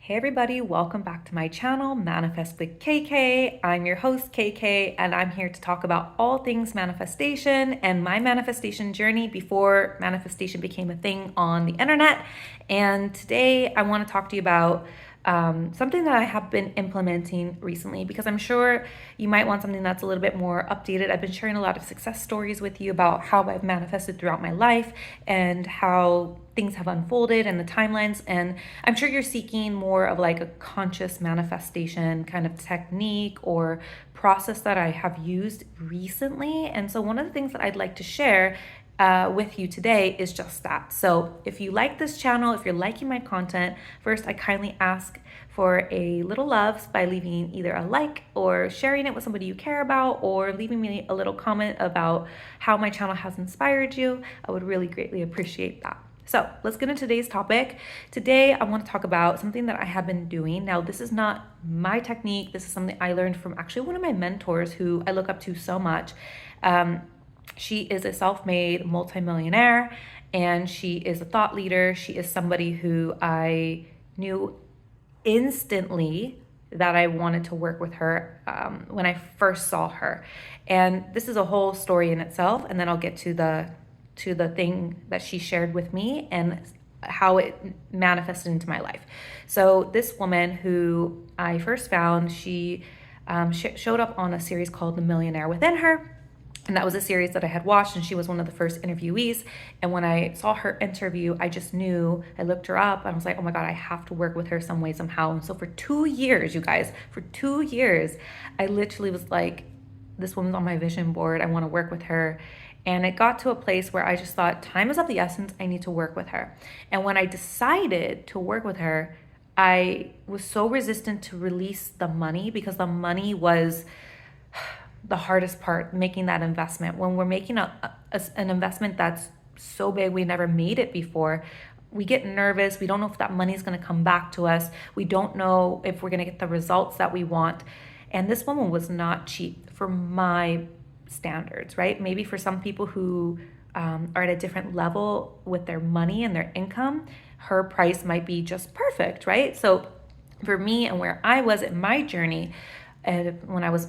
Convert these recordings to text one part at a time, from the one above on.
Hey everybody, welcome back to my channel, Manifest with KK. I'm your host, KK, and I'm here to talk about all things manifestation and my manifestation journey before manifestation became a thing on the internet. And today I want to talk to you about something that I have been implementing recently because I'm sure you might want something that's a little bit more updated. I've been sharing a lot of success stories with you about how I've manifested throughout my life and how things have unfolded and the timelines. And I'm sure you're seeking more of like a conscious manifestation kind of technique or process that I have used recently. And so one of the things that I'd like to share with you today is just that. So if you like this channel, if you're liking my content, first I kindly ask for a little love by leaving either a like or sharing it with somebody you care about or leaving me a little comment about how my channel has inspired you. I would really greatly appreciate that. So let's get into today's topic. Today, I want to talk about something that I have been doing. Now, this is not my technique. This is something I learned from actually one of my mentors who I look up to so much. She is a self-made multimillionaire and she is a thought leader. She is somebody who I knew instantly that I wanted to work with her when I first saw her. And this is a whole story in itself. And then I'll get to the thing that she shared with me and how it manifested into my life. So this woman who I first found, she showed up on a series called The Millionaire Within Her. And that was a series that I had watched, and she was one of the first interviewees. And when I saw her interview, I just knew, I looked her up and I was like, oh my God, I have to work with her some way, somehow. And so for 2 years, you guys, for 2 years, I literally was like, this woman's on my vision board. I want to work with her. And it got to a place where I just thought, time is of the essence. I need to work with her. And when I decided to work with her, I was so resistant to release the money because the money was the hardest part, making that investment. When we're making an investment that's so big, we never made it before, we get nervous. We don't know if that money is going to come back to us. We don't know if we're going to get the results that we want. And this woman was not cheap for my standards, right? Maybe for some people who are at a different level with their money and their income, her price might be just perfect, right? So for me and where I was in my journey, when I was,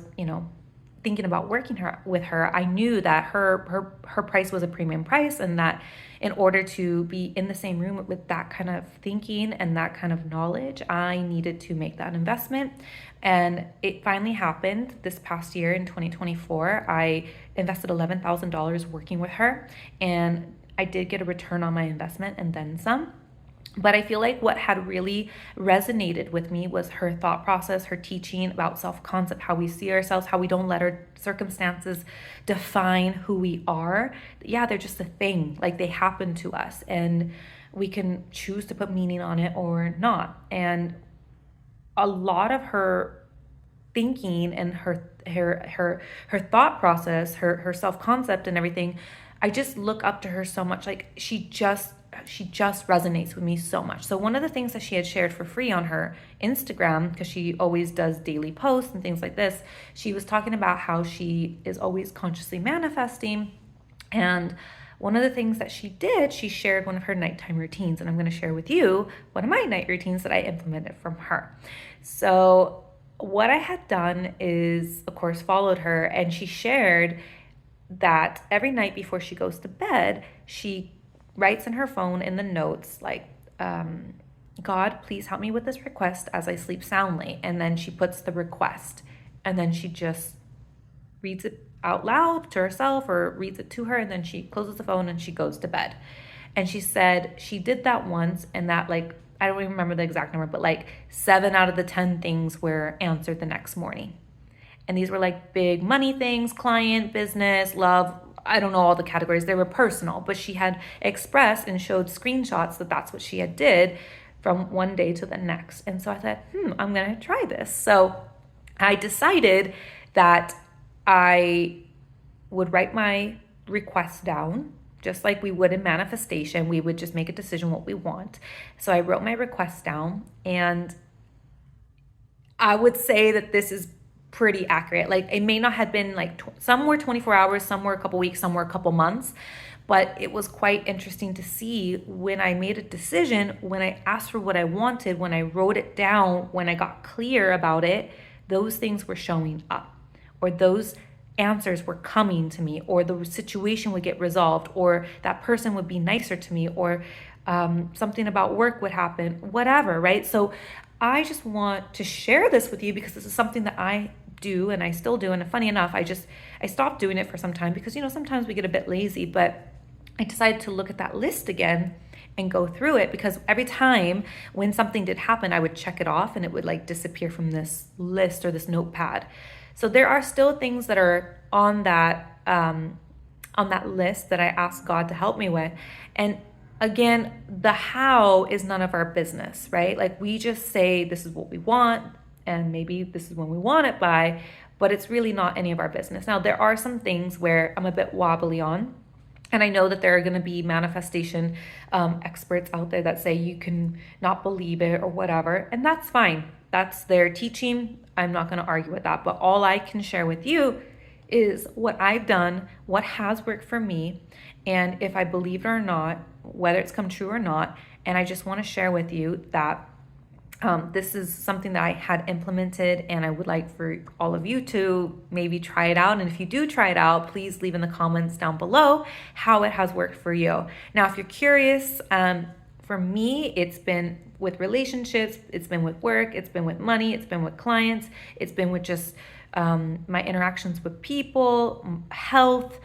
thinking about working with her, I knew that her price was a premium price, and that in order to be in the same room with that kind of thinking and that kind of knowledge, I needed to make that investment. And it finally happened this past year in 2024. I invested $11,000 working with her, and I did get a return on my investment and then some. But I feel like what had really resonated with me was her thought process, her teaching about self-concept, how we see ourselves, how we don't let our circumstances define who we are. Yeah, they're just a thing, like they happen to us, and we can choose to put meaning on it or not. And a lot of her thinking and her thought process, her self-concept and everything, I just look up to her so much. Like she just resonates with me so much. So one of the things that she had shared for free on her Instagram, because she always does daily posts and things like this, she was talking about how she is always consciously manifesting. And one of the things that she did, she shared one of her nighttime routines. And I'm going to share with you one of my night routines that I implemented from her. So what I had done is, of course, followed her, and she shared that every night before she goes to bed, she writes in her phone in the notes like, God, please help me with this request as I sleep soundly. And then she puts the request, and then she just reads it out loud to herself or reads it to her, and then she closes the phone and she goes to bed. And she said she did that once, and that, like, I don't even remember the exact number, but like 7 out of the 10 things were answered the next morning. And these were like big money things, client, business, love, I don't know all the categories. They were personal, but she had expressed and showed screenshots that that's what she had did from one day to the next. And so I thought, I'm going to try this. So I decided that I would write my requests down, just like we would in manifestation. We would just make a decision what we want. So I wrote my requests down, and I would say that this is pretty accurate. Like it may not have been like some were 24 hours, some were a couple weeks, some were a couple months, But it was quite interesting to see when I made a decision, when I asked for what I wanted, when I wrote it down, when I got clear about it, those things were showing up, or those answers were coming to me, or the situation would get resolved, or that person would be nicer to me, or something about work would happen, whatever, right? So I just want to share this with you because this is something that I do and I still do. And funny enough, I stopped doing it for some time because, sometimes we get a bit lazy, but I decided to look at that list again and go through it, because every time when something did happen, I would check it off and it would like disappear from this list or this notepad. So there are still things that are on that list that I ask God to help me with. And again, the how is none of our business, right? Like we just say this is what we want, and maybe this is when we want it by, but it's really not any of our business. Now, there are some things where I'm a bit wobbly on. And I know that there are going to be manifestation experts out there that say you can not believe it or whatever. And that's fine. That's their teaching. I'm not going to argue with that. But all I can share with you is what I've done, what has worked for me, and if I believe it or not, whether it's come true or not. And I just want to share with you that this is something that I had implemented, and I would like for all of you to maybe try it out. And if you do try it out, please leave in the comments down below how it has worked for you. Now, if you're curious, for me, it's been with relationships, it's been with work, it's been with money, it's been with clients, it's been with just my interactions with people, health,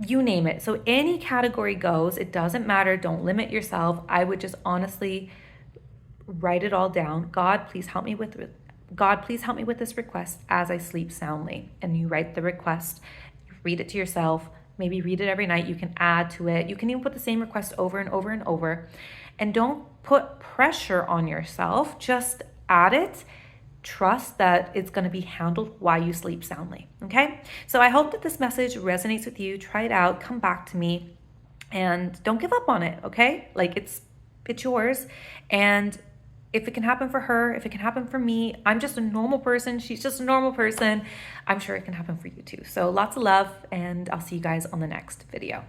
you name it. So any category goes, it doesn't matter. Don't limit yourself. I would just honestly write it all down. God, please help me with this request as I sleep soundly. And you write the request, read it to yourself, maybe read it every night. You can add to it. You can even put the same request over and over and over. And don't put pressure on yourself. Just add it. Trust that it's going to be handled while you sleep soundly. Okay? So I hope that this message resonates with you. Try it out. Come back to me. And don't give up on it. Okay? Like it's yours. And if it can happen for her, if it can happen for me, I'm just a normal person. She's just a normal person. I'm sure it can happen for you too. So lots of love, and I'll see you guys on the next video.